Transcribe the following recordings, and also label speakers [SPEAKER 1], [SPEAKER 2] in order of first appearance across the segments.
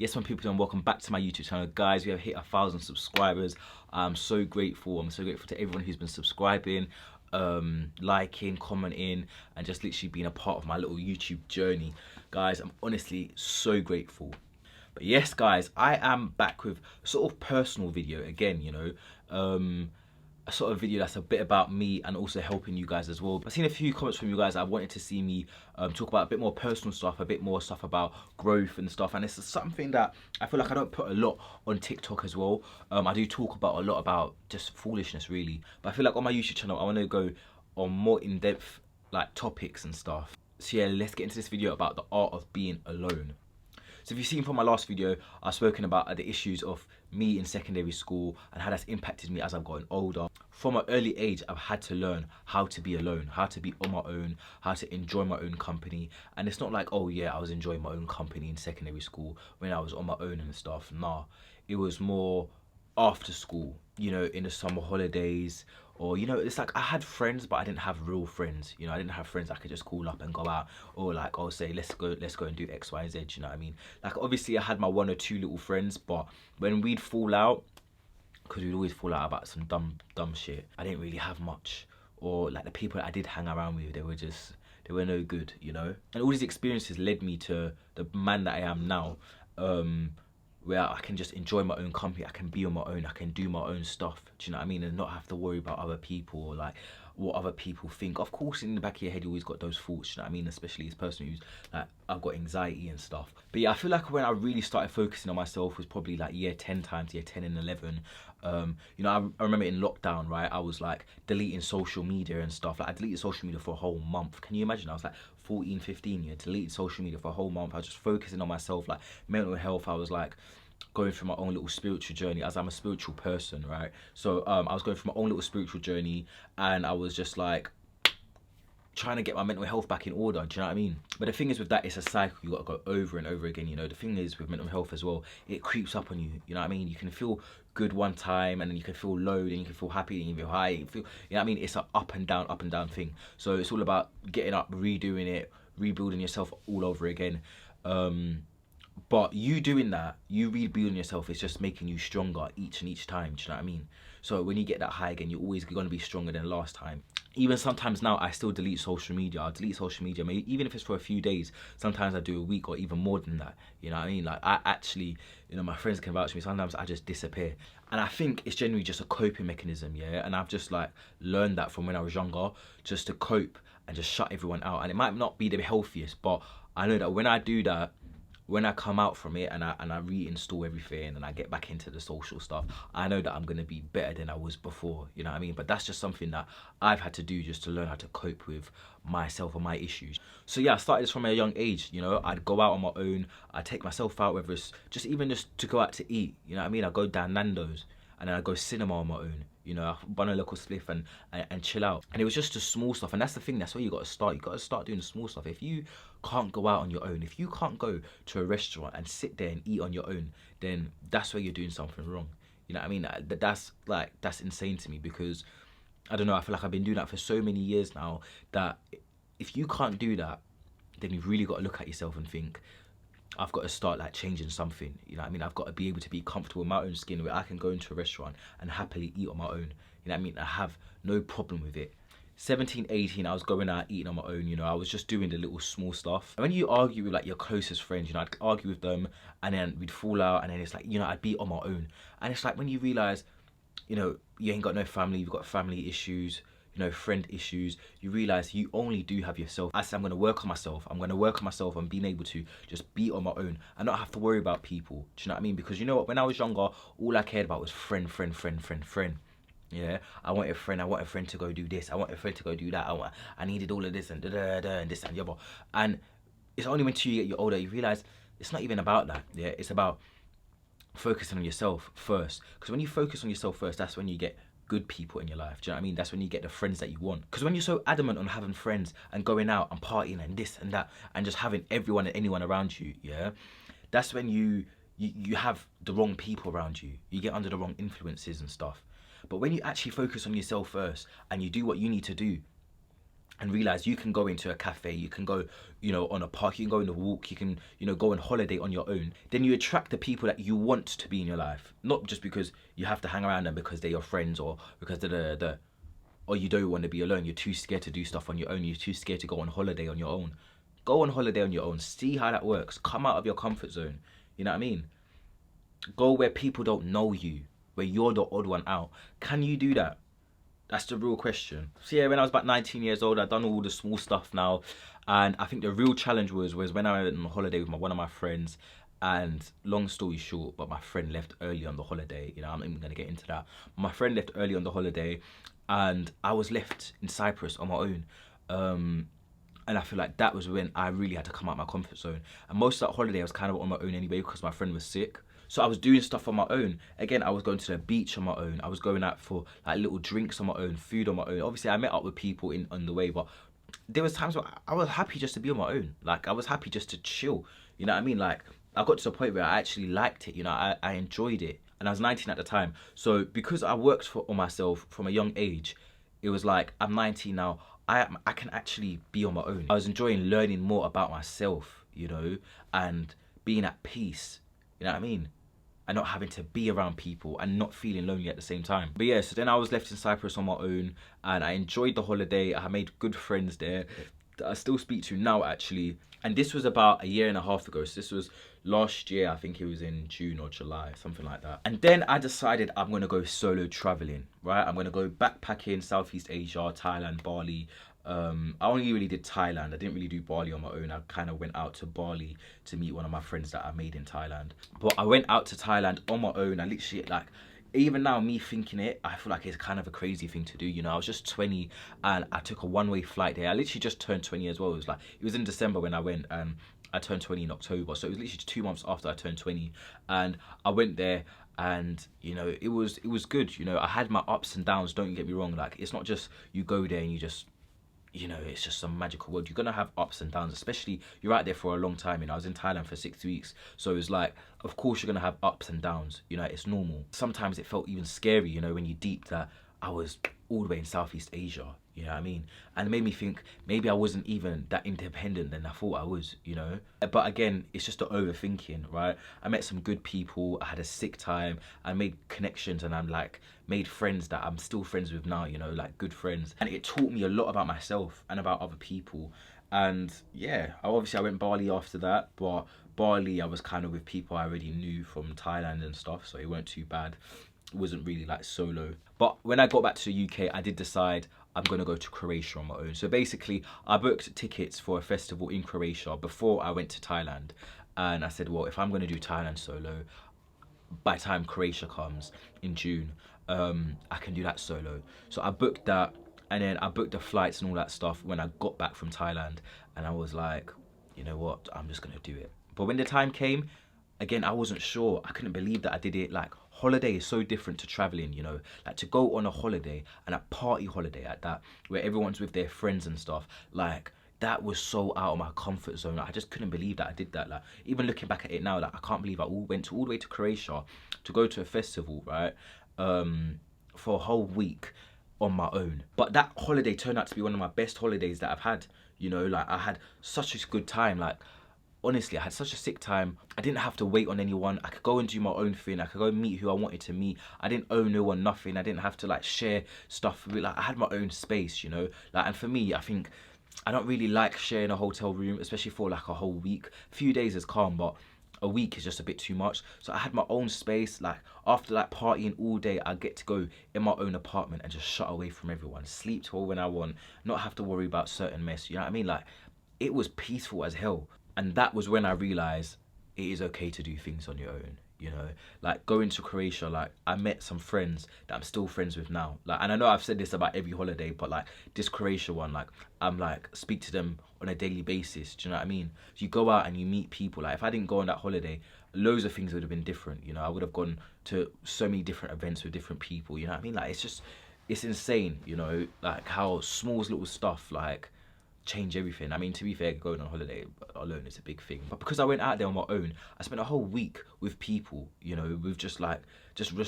[SPEAKER 1] Yes, my people, and welcome back to my YouTube channel. Guys, we have hit 1,000 subscribers. I'm so grateful. I'm so grateful to everyone who's been subscribing, liking, commenting, and just literally being a part of my little YouTube journey. Guys, I'm honestly so grateful. But yes, guys, I am back with a sort of personal video again, a sort of video that's a bit about me and also helping you guys as well. I've seen a few comments from you guys that wanted to see me talk about a bit more personal stuff, a bit more stuff about growth and stuff, and it's something that I feel like I don't put a lot on TikTok as well. I do talk about a lot about just foolishness really, but I feel like on my YouTube channel I want to go on more in-depth like topics and stuff. So yeah, let's get into this video about the art of being alone. So if you've seen from my last video, I've spoken about the issues of me in secondary school and how that's impacted me as I've gotten older. From an early age, I've had to learn how to be alone, how to be on my own, how to enjoy my own company. And it's not like, oh yeah, I was enjoying my own company in secondary school when I was on my own and stuff. Nah, it was more after school, in the summer holidays, or it's like I had friends but I didn't have real friends. I didn't have friends I could just call up and go out, or like I'll say let's go and do XYZ. You know what I mean? Like obviously I had my one or two little friends, but when we'd fall out, because we'd always fall out about some dumb shit, I didn't really have much. Or like the people that I did hang around with, they were no good, and all these experiences led me to the man that I am now, where I can just enjoy my own company, I can be on my own, I can do my own stuff, do you know what I mean, and not have to worry about other people or like what other people think. Of course, in the back of your head, you always got those thoughts, you know what I mean, especially as a person who's like, I've got anxiety and stuff. But yeah, I feel like when I really started focusing on myself was probably like year 10 times, year 10 and 11. I remember in lockdown, right, I was like deleting social media and stuff. Like I deleted social media for a whole month. Can you imagine? I was like 14, 15, yeah, deleted social media for a whole month. I was just focusing on myself, like mental health. I was like going through my own little spiritual journey, as I'm a spiritual person, right? So I was going through my own little spiritual journey, and I was just like trying to get my mental health back in order, do you know what I mean? But the thing is with that, it's a cycle you got to go over and over again. The thing is with mental health as well, it creeps up on you, you know what I mean? You can feel good one time, and then you can feel low, then you can feel happy, then you can feel high, you know what I mean? It's an up and down thing. So it's all about getting up, redoing it, rebuilding yourself all over again. But you doing that, you rebuilding yourself, is just making you stronger each and each time, do you know what I mean? So when you get that high again, you're always going to be stronger than last time. Even sometimes now, I still delete social media. I'll delete social media, maybe even if it's for a few days. Sometimes I do a week or even more than that, you know what I mean? Like I actually, my friends can vouch for me, sometimes I just disappear. And I think it's generally just a coping mechanism, yeah? And I've just like learned that from when I was younger, just to cope and just shut everyone out. And it might not be the healthiest, but I know that when I do that, when I come out from it and I reinstall everything and I get back into the social stuff, I know that I'm going to be better than I was before, you know what I mean? But that's just something that I've had to do just to learn how to cope with myself and my issues. So yeah, I started this from a young age, I'd go out on my own, I'd take myself out, whether it's just to go out to eat, you know what I mean? I'd go down Nando's, and then I'd go cinema on my own, I bun a local spliff and chill out. And it was just the small stuff, and that's the thing, that's where you got to start. You got to start doing the small stuff. If you can't go out on your own, if you can't go to a restaurant and sit there and eat on your own, then that's where you're doing something wrong. You know what I mean? That's insane to me, because I don't know, I feel like I've been doing that for so many years now, that if you can't do that, then you've really got to look at yourself and think, I've got to start like changing something, you know what I mean? I've got to be able to be comfortable in my own skin, where I can go into a restaurant and happily eat on my own, you know what I mean? I have no problem with it. 17, 18, I was going out eating on my own, I was just doing the little small stuff. And when you argue with like your closest friends, I'd argue with them, and then we'd fall out, and then it's like, I'd be on my own. And it's like when you realise, you ain't got no family, you've got family issues, friend issues, you realise you only do have yourself. I said, I'm going to work on myself. I'm going to work on myself and being able to just be on my own and not have to worry about people. Do you know what I mean? Because you know what? When I was younger, all I cared about was friend. Yeah, I want a friend to go do this. I want a friend to go do that. I needed all of this and and this and the other. And it's only when you get older, you realise it's not even about that. Yeah, it's about focusing on yourself first. Because when you focus on yourself first, that's when you get good people in your life. Do you know what I mean? That's when you get the friends that you want. Because when you're so adamant on having friends and going out and partying and this and that and just having everyone and anyone around you, yeah, that's when you have the wrong people around you. You get under the wrong influences and stuff. But when you actually focus on yourself first and you do what you need to do, and realize you can go into a cafe, you can go, on a park, you can go on a walk, you can, go on holiday on your own, then you attract the people that you want to be in your life. Not just because you have to hang around them because they're your friends, or because or you don't want to be alone. You're too scared to do stuff on your own. You're too scared to go on holiday on your own. Go on holiday on your own. See how that works. Come out of your comfort zone. You know what I mean? Go where people don't know you, where you're the odd one out. Can you do that? That's the real question. So yeah, when I was about 19 years old, I'd done all the small stuff now. And I think the real challenge was when I went on holiday with one of my friends. And long story short, but my friend left early on the holiday. I'm not even going to get into that. My friend left early on the holiday, and I was left in Cyprus on my own. And I feel like that was when I really had to come out of my comfort zone. And most of that holiday I was kind of on my own anyway because my friend was sick. So I was doing stuff on my own. Again, I was going to the beach on my own. I was going out for like little drinks on my own, food on my own. Obviously, I met up with people on the way, but there was times where I was happy just to be on my own. Like, I was happy just to chill. You know what I mean? Like, I got to the point where I actually liked it. I enjoyed it. And I was 19 at the time. So because I worked on myself from a young age, it was like, I'm 19 now. I can actually be on my own. I was enjoying learning more about myself, and being at peace. You know what I mean? And not having to be around people and not feeling lonely at the same time. But yeah, so then I was left in Cyprus on my own, and I enjoyed the holiday. I made good friends there that I still speak to now, actually. And this was about a year and a half ago. So this was last year. I think it was in June or July, something like that. And then I decided I'm going to go solo traveling, right? I'm going to go backpacking, Southeast Asia, Thailand, Bali. I only really did Thailand. I didn't really do Bali on my own. I kind of went out to Bali to meet one of my friends that I made in Thailand. But I went out to Thailand on my own. I literally, like, even now, me thinking it, I feel like it's kind of a crazy thing to do. I was just 20 and I took a one-way flight there. I literally just turned 20 as well. It was in December when I went. I turned 20 in October. So it was literally 2 months after I turned 20. And I went there, and it was good. I had my ups and downs, don't get me wrong. Like, it's not just you go there and you just, it's just some magical world. You're going to have ups and downs, especially you're out there for a long time. I was in Thailand for 6 weeks. So it was like, of course, you're going to have ups and downs. It's normal. Sometimes it felt even scary, when you deep that I was all the way in Southeast Asia. You know what I mean? And it made me think maybe I wasn't even that independent than I thought I was, But again, it's just the overthinking, right? I met some good people. I had a sick time. I made connections, and I'm like made friends that I'm still friends with now, like good friends. And it taught me a lot about myself and about other people. And yeah, obviously I went Bali after that, but Bali I was kind of with people I already knew from Thailand and stuff, so it weren't too bad. It wasn't really like solo. But when I got back to the UK, I did decide I'm going to go to Croatia on my own. So basically, I booked tickets for a festival in Croatia before I went to Thailand. And I said, well, if I'm going to do Thailand solo, by the time Croatia comes in June, I can do that solo. So I booked that, and then I booked the flights and all that stuff when I got back from Thailand. And I was like, you know what, I'm just going to do it. But when the time came, again, I wasn't sure. I couldn't believe that I did it. Like, holiday is so different to traveling, like to go on a holiday, and a party holiday at that, where everyone's with their friends and stuff, like that was so out of my comfort zone. Like, I just couldn't believe that I did that. Like, even looking back at it now, like, I can't believe I went all the way to Croatia to go to a festival, right, for a whole week on my own. But that holiday turned out to be one of my best holidays that I've had. Like, I had such a good time. Like, honestly, I had such a sick time. I didn't have to wait on anyone. I could go and do my own thing. I could go meet who I wanted to meet. I didn't owe no one nothing. I didn't have to like share stuff with, like, I had my own space, Like, and for me, I think I don't really like sharing a hotel room, especially for like a whole week. A few days is calm, but a week is just a bit too much. So I had my own space. Like, after like partying all day, I get to go in my own apartment and just shut away from everyone, sleep till when I want, not have to worry about certain mess. You know what I mean? Like, it was peaceful as hell. And that was when I realised it is okay to do things on your own, Like, going to Croatia, like, I met some friends that I'm still friends with now. Like, and I know I've said this about every holiday, but like this Croatia one, like, I'm like, speak to them on a daily basis. Do you know what I mean? So you go out and you meet people. Like, if I didn't go on that holiday, loads of things would have been different. I would have gone to so many different events with different people. You know what I mean? Like, it's insane, like how small little stuff, like, change everything. I mean, to be fair, going on holiday alone is a big thing. But because I went out there on my own, I spent a whole week with people, you know, with just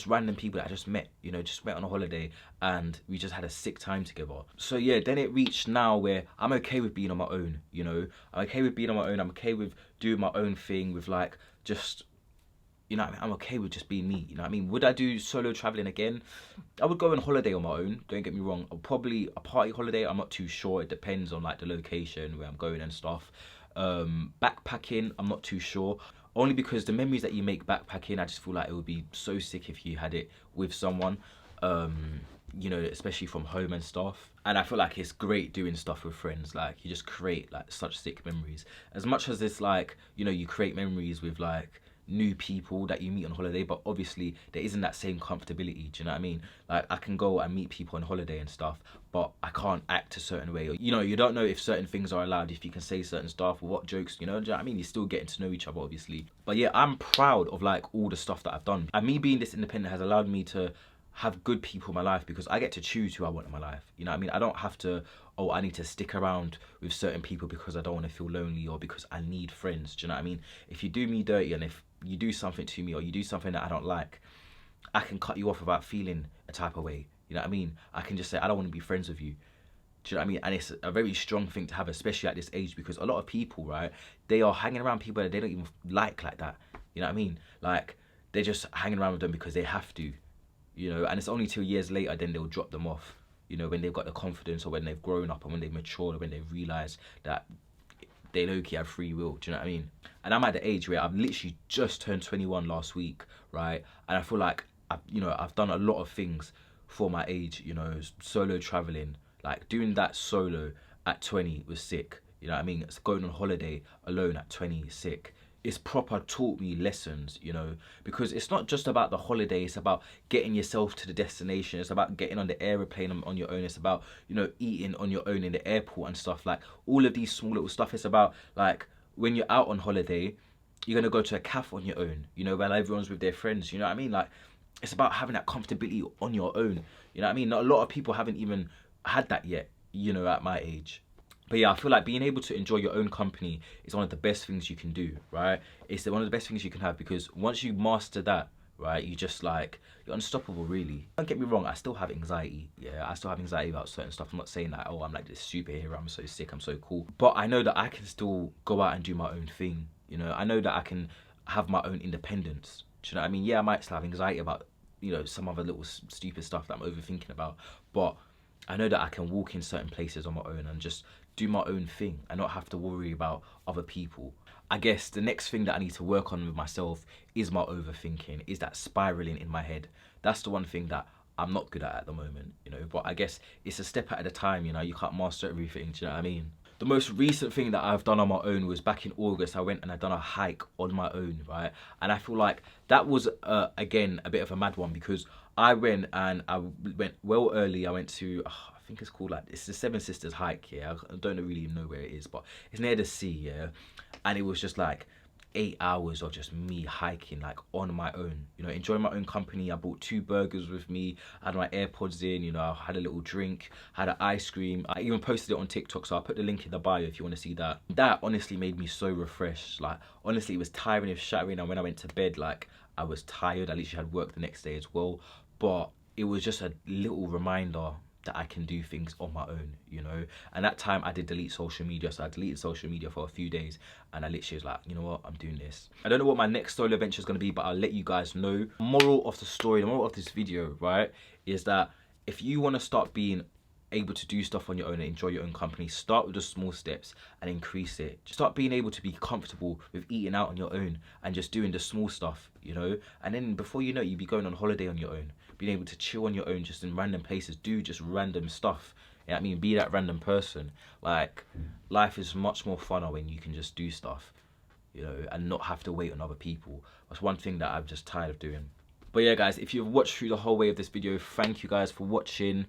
[SPEAKER 1] random people that I just met, you know, just met on a holiday, and we just had a sick time together. So yeah, then it reached now where I'm okay with being on my own, you know. I'm okay with being on my own. I'm okay with doing my own thing, with like just, you know what I mean? I'm okay with just being me, you know what I mean? Would I do solo traveling again? I would go on holiday on my own, don't get me wrong. Probably a party holiday, I'm not too sure. It depends on like the location, where I'm going and stuff. Backpacking, I'm not too sure. Only because the memories that you make backpacking, I just feel like it would be so sick if you had it with someone. You know, especially from home and stuff. And I feel like it's great doing stuff with friends. Like, you just create like such sick memories. As much as it's like, you know, you create memories with like new people that you meet on holiday, but obviously there isn't that same comfortability. Do you know what I mean? Like, I can go and meet people on holiday and stuff, but I can't act a certain way. Or, you know, you don't know if certain things are allowed, if you can say certain stuff, or what jokes, you know what I mean? You're still getting to know each other, obviously. But yeah, I'm proud of like all the stuff that I've done. And me being this independent has allowed me to have good people in my life, because I get to choose who I want in my life. You know what I mean? I don't have to, oh, I need to stick around with certain people because I don't want to feel lonely, or because I need friends. Do you know what I mean? If you do me dirty, and if you do something to me, or you do something that I don't like, I can cut you off without feeling a type of way. You know what I mean? I can just say, I don't want to be friends with you. Do you know what I mean? And it's a very strong thing to have, especially at this age, because a lot of people, right, they are hanging around people that they don't even like that. You know what I mean? Like, they're just hanging around with them because they have to. You know, and it's only 2 years later then they'll drop them off, you know, when they've got the confidence, or when they've grown up, and when they've matured, or when they've realised that they low-key have free will. Do you know what I mean? And I'm at the age where I've literally just turned 21 last week, right? And I feel like I've done a lot of things for my age, you know, solo traveling, like doing that solo at 20 was sick. You know what I mean? It's going on holiday alone at 20 is sick. It's proper taught me lessons, you know, because it's not just about the holiday. It's about getting yourself to the destination. It's about getting on the aeroplane on your own. It's about, you know, eating on your own in the airport and stuff. Like, all of these small little stuff. It's about, like, when you're out on holiday, you're going to go to a cafe on your own, you know, while everyone's with their friends. You know what I mean? Like, it's about having that comfortability on your own. You know what I mean? Not a lot of people haven't even had that yet, you know, at my age. But yeah, I feel like being able to enjoy your own company is one of the best things you can do, right? It's one of the best things you can have, because once you master that, right, you just like, you're unstoppable, really. Don't get me wrong, I still have anxiety. Yeah, I still have anxiety about certain stuff. I'm not saying that, oh, I'm like this superhero, I'm so sick, I'm so cool. But I know that I can still go out and do my own thing, you know? I know that I can have my own independence. Do you know what I mean? Yeah, I might still have anxiety about, you know, some other little stupid stuff that I'm overthinking about, but I know that I can walk in certain places on my own and just do my own thing and not have to worry about other people. I guess the next thing that I need to work on with myself is my overthinking, is that spiraling in my head. That's the one thing that I'm not good at the moment, you know, but I guess it's a step at a time, you know, you can't master everything, do you know what I mean? The most recent thing that I've done on my own was back in August. I went and I done a hike on my own, right? And I feel like that was, again, a bit of a mad one, because I went and I went well early. I went to, I think it's called like, it's the Seven Sisters hike, yeah. I don't really know where it is, but it's near the sea, yeah. And it was just like 8 hours of just me hiking, like on my own, you know, enjoying my own company. I bought 2 burgers with me, I had my AirPods in, you know, I had a little drink, had an ice cream. I even posted it on TikTok, so I'll put the link in the bio if you want to see that. That honestly made me so refreshed. Like, honestly, it was tiring, it was shattering, and when I went to bed, like, I was tired. I literally had work the next day as well, but it was just a little reminder that I can do things on my own, you know. And that time I did delete social media, so I deleted social media for a few days, and I literally was like, you know what, I'm doing this. I don't know what my next solo adventure is going to be, but I'll let you guys know. Moral of the story, the moral of this video, right, is that if you want to start being able to do stuff on your own and enjoy your own company, start with the small steps and increase it. Just start being able to be comfortable with eating out on your own and just doing the small stuff, you know. And then before you know it, you'll be going on holiday on your own, being able to chill on your own, just in random places, do just random stuff. You know what I mean? Be that random person. Like, life is much more funner when you can just do stuff, you know, and not have to wait on other people. That's one thing that I'm just tired of doing. But yeah, guys, if you've watched through the whole way of this video, thank you guys for watching.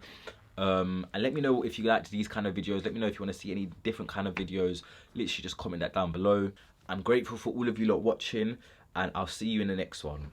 [SPEAKER 1] And let me know if you liked these kind of videos. Let me know if you want to see any different kind of videos. Literally just comment that down below. I'm grateful for all of you lot watching, and I'll see you in the next one.